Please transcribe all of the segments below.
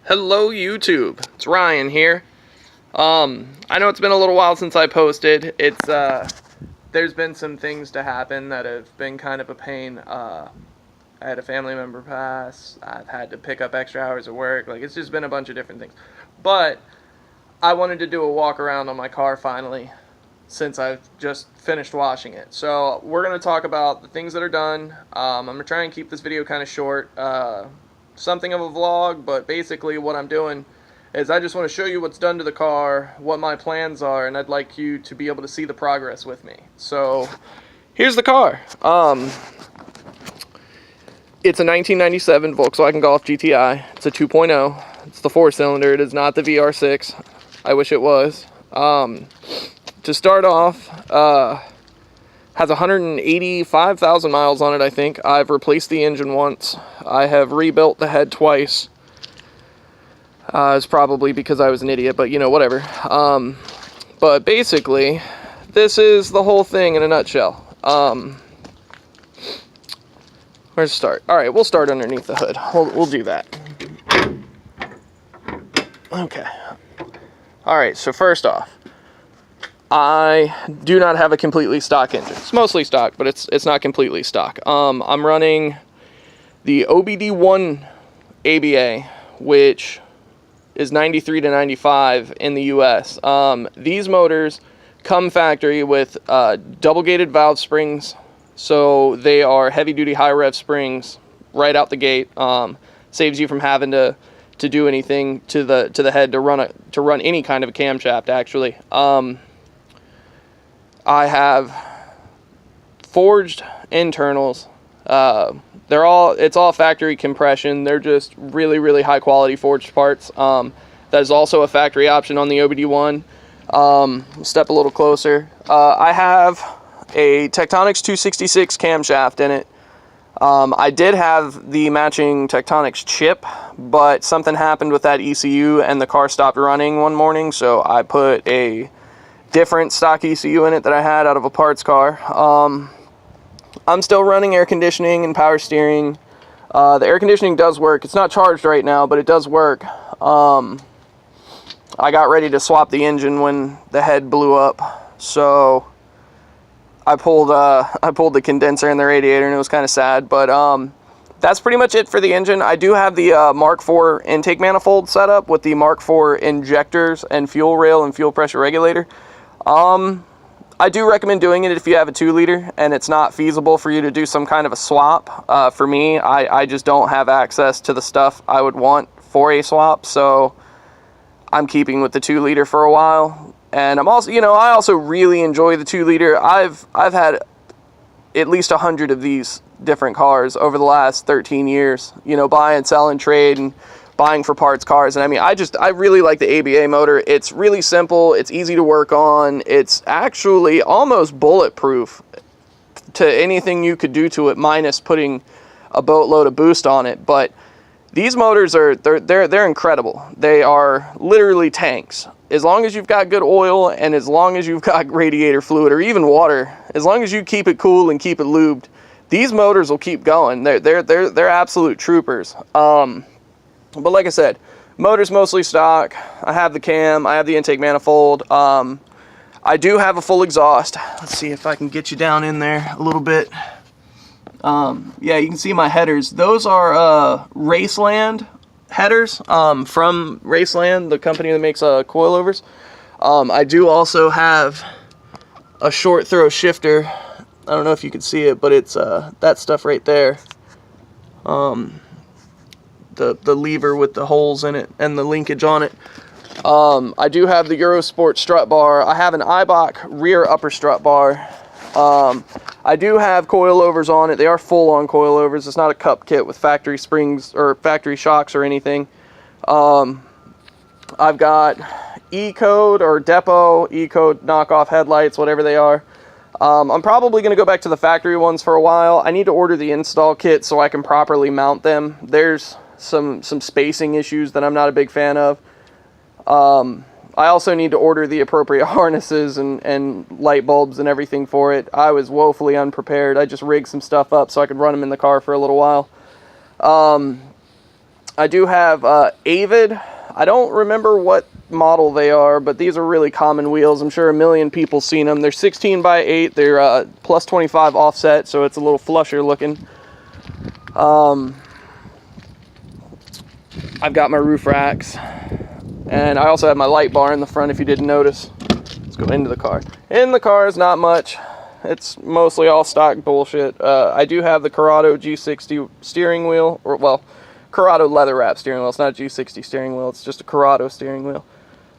Hello YouTube, it's Ryan here. I know it's been a little while since I posted. There's been some things to happen that have been kind of a pain. I had a family member pass, I've had to pick up extra hours of work, it's just been a bunch of different things. But I wanted to do a walk around on my car finally, since I've just finished washing it. So we're going to talk about the things that are done. I'm going to try and keep this video kind of short. Something of a vlog, but basically what I'm doing is I just want to show you what's done to the car, what my plans are, and I'd like you to be able to see the progress with me. So here's the car. It's a 1997 Volkswagen Golf GTI. It's a 2.0. It's the 4-cylinder. It is not the VR6. I wish it was. To start off, has 185,000 miles on it, I think. I've replaced the engine once. I have rebuilt the head twice. It's probably because I was an idiot, but whatever. But basically, this is the whole thing in a nutshell. Where to start? Alright, we'll start underneath the hood. We'll do that. Okay. Alright, so first off, I do not have a completely stock engine. It's mostly stock, but it's not completely stock. I'm running the OBD1 ABA, which is 93 to 95 in the US. These motors come factory with double gated valve springs, so they are heavy duty high rev springs right out the gate. Saves you from having to do anything to the head to run any kind of a camshaft actually. I have forged internals. It's all factory compression. They're just really, really high quality forged parts. That is also a factory option on the OBD1. Step a little closer. I have a Tektronix 266 camshaft in it. I did have the matching Tektronix chip, but something happened with that ECU and the car stopped running one morning, so I put a different stock ECU in it that I had out of a parts car. I'm still running air conditioning and power steering. The air conditioning does work. It's not charged right now, but it does work. I got ready to swap the engine when the head blew up, so I pulled the condenser in the radiator, and it was kind of sad. But that's pretty much it for the engine. I do have the Mark IV intake manifold set up with the Mark IV injectors and fuel rail and fuel pressure regulator. I do recommend doing it if you have a 2-liter and it's not feasible for you to do some kind of a swap. For me, I just don't have access to the stuff I would want for a swap, so I'm keeping with the 2-liter for a while. And I'm also, I also really enjoy the 2-liter. I've had at least 100 of these different cars over the last 13 years, buy and sell and trade and buying for parts cars. And I really like the ABA motor. It's really simple. It's easy to work on. It's actually almost bulletproof to anything you could do to it, minus putting a boatload of boost on it. But these motors they're incredible. They are literally tanks. As long as you've got good oil and as long as you've got radiator fluid or even water, as long as you keep it cool and keep it lubed, these motors will keep going. They're absolute troopers. But like I said, motor's mostly stock. I have the cam, I have the intake manifold. I do have a full exhaust. Let's see if I can get you down in there a little bit. Yeah, you can see my headers. Those are Raceland headers from Raceland, the company that makes coilovers. I do also have a short throw shifter. I don't know if you can see it, but it's that stuff right there. The lever with the holes in it and the linkage on it. I do have the Eurosport strut bar. I have an Eibach rear upper strut bar. I do have coilovers on it. They are full-on coilovers. It's not a cup kit with factory springs or factory shocks or anything. I've got E-Code or Depot, E-Code knockoff headlights, whatever they are. I'm probably going to go back to the factory ones for a while. I need to order the install kit so I can properly mount them. There's some spacing issues that I'm not a big fan of. I also need to order the appropriate harnesses and light bulbs and everything for it. I was woefully unprepared. I just rigged some stuff up so I could run them in the car for a little while. I do have Avid. I don't remember what model they are, but these are really common wheels. I'm sure a million people seen them. They're 16x8. They're plus 25 offset, so it's a little flusher looking. I've got my roof racks, and I also have my light bar in the front if you didn't notice. Let's go into the car. In the car is not much. It's mostly all stock bullshit. I do have the Corrado G60 steering wheel, or well, Corrado leather wrap steering wheel. It's not a G60 steering wheel, it's just a Corrado steering wheel.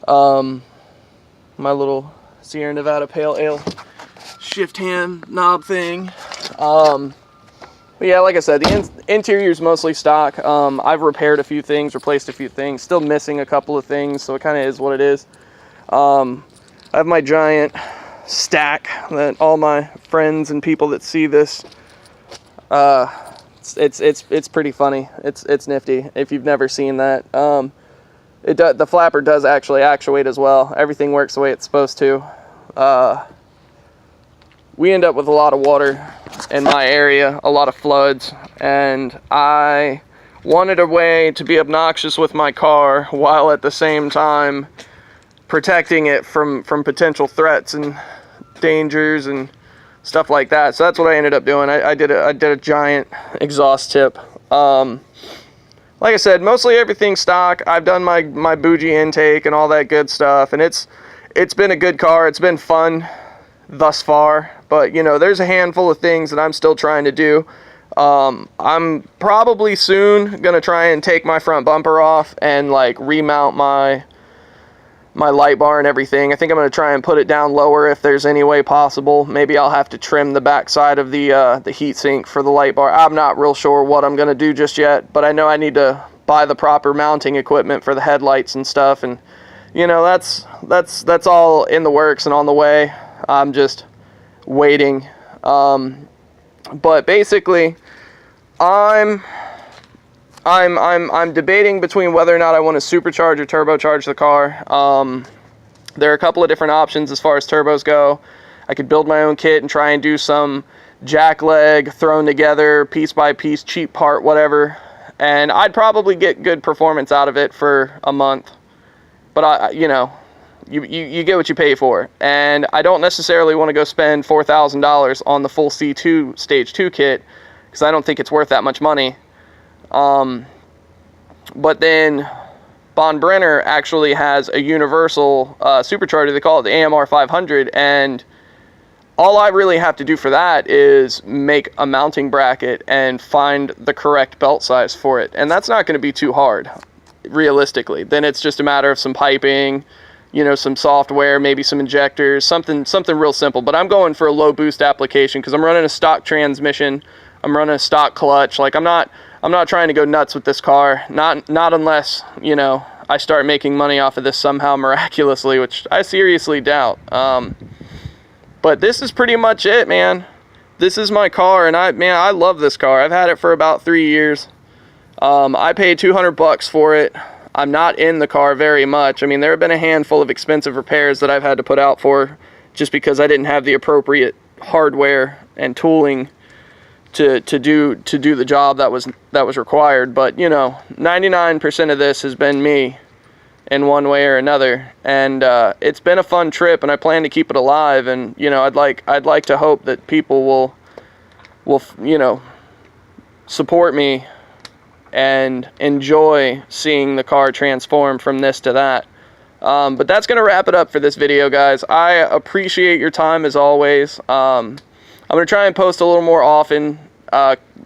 My little Sierra Nevada Pale Ale shift hand knob thing. But yeah, like I said, the interior is mostly stock. I've repaired a few things, replaced a few things, still missing a couple of things, so it kind of is what it is. I have my giant stack that all my friends and people that see this, it's pretty funny. It's nifty if you've never seen that. The flapper does actually actuate as well. Everything works the way it's supposed to. We end up with a lot of water in my area, a lot of floods, and I wanted a way to be obnoxious with my car while at the same time protecting it from potential threats and dangers and stuff like that. So that's what I ended up doing. I did a giant exhaust tip. Like I said, mostly everything stock. I've done my bougie intake and all that good stuff, and it's been a good car. It's been fun thus far, but you know, there's a handful of things that I'm still trying to do. I'm probably soon gonna try and take my front bumper off and like remount my light bar and everything. I think I'm going to try and put it down lower if there's any way possible. Maybe I'll have to trim the back side of the heat sink for the light bar. I'm not real sure what I'm going to do just yet, but I know I need to buy the proper mounting equipment for the headlights and stuff, and you know, that's all in the works and on the way. I'm just waiting. But basically, I'm debating between whether or not I want to supercharge or turbocharge the car. There are a couple of different options as far as turbos go. I could build my own kit and try and do some jack leg thrown together, piece by piece, cheap part, whatever. And I'd probably get good performance out of it for a month. But you know, you get what you pay for. And I don't necessarily want to go spend $4,000 on the full C2 Stage 2 kit, because I don't think it's worth that much money. But then Von Brenner actually has a universal supercharger. They call it the AMR 500, and all I really have to do for that is make a mounting bracket and find the correct belt size for it, and that's not going to be too hard, realistically. Then it's just a matter of some piping, you know, some software, maybe some injectors, something real simple. But I'm going for a low boost application because I'm running a stock transmission, I'm running a stock clutch. Like I'm not trying to go nuts with this car, not unless, you know, I start making money off of this somehow miraculously, which I seriously doubt. But this is pretty much it, man. This is my car, and I love this car. I've had it for about 3 years. I paid $200 for it. I'm not in the car very much. I mean, there have been a handful of expensive repairs that I've had to put out for just because I didn't have the appropriate hardware and tooling to do the job that was required. But you know, 99% of this has been me in one way or another, and it's been a fun trip, and I plan to keep it alive. And you know, I'd like to hope that people will you know, support me and enjoy seeing the car transform from this to that. But that's gonna wrap it up for this video, guys. I appreciate your time as always. I'm gonna try and post a little more often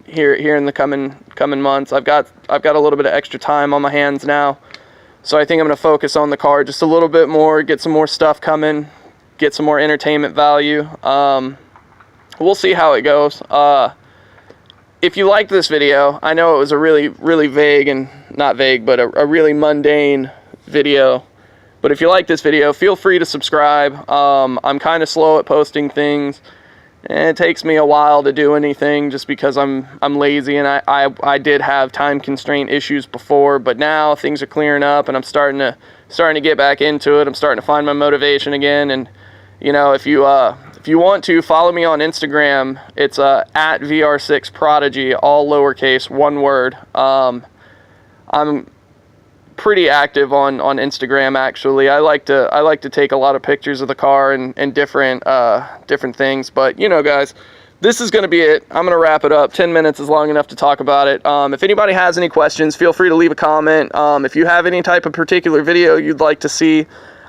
here in the coming months. I've got a little bit of extra time on my hands now, so I think I'm gonna focus on the car just a little bit more, get some more stuff coming, get some more entertainment value. We'll see how it goes. If you liked this video, I know it was a really vague, and not vague, but a really mundane video. But if you like this video, feel free to subscribe. I'm kind of slow at posting things, and it takes me a while to do anything just because I'm lazy, and I did have time constraint issues before, but now things are clearing up, and I'm starting to get back into it. I'm starting to find my motivation again. And you know, if you want to follow me on Instagram, it's at VR6Prodigy, all lowercase, one word. I'm pretty active on Instagram. Actually, I like to take a lot of pictures of the car and different things. But you know, guys, this is going to be it. I'm going to wrap it up. 10 minutes is long enough to talk about it. If anybody has any questions, feel free to leave a comment. If you have any type of particular video you'd like to see,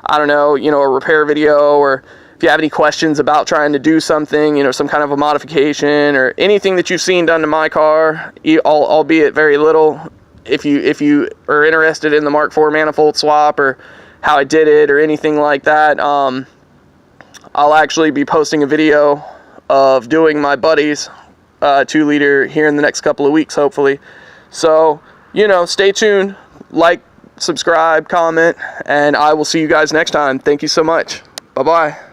I don't know, a repair video, or if you have any questions about trying to do something, some kind of a modification or anything that you've seen done to my car, albeit very little. If you are interested in the Mark IV manifold swap or how I did it or anything like that, I'll actually be posting a video of doing my buddy's 2-liter here in the next couple of weeks, hopefully. So, stay tuned, like, subscribe, comment, and I will see you guys next time. Thank you so much. Bye-bye.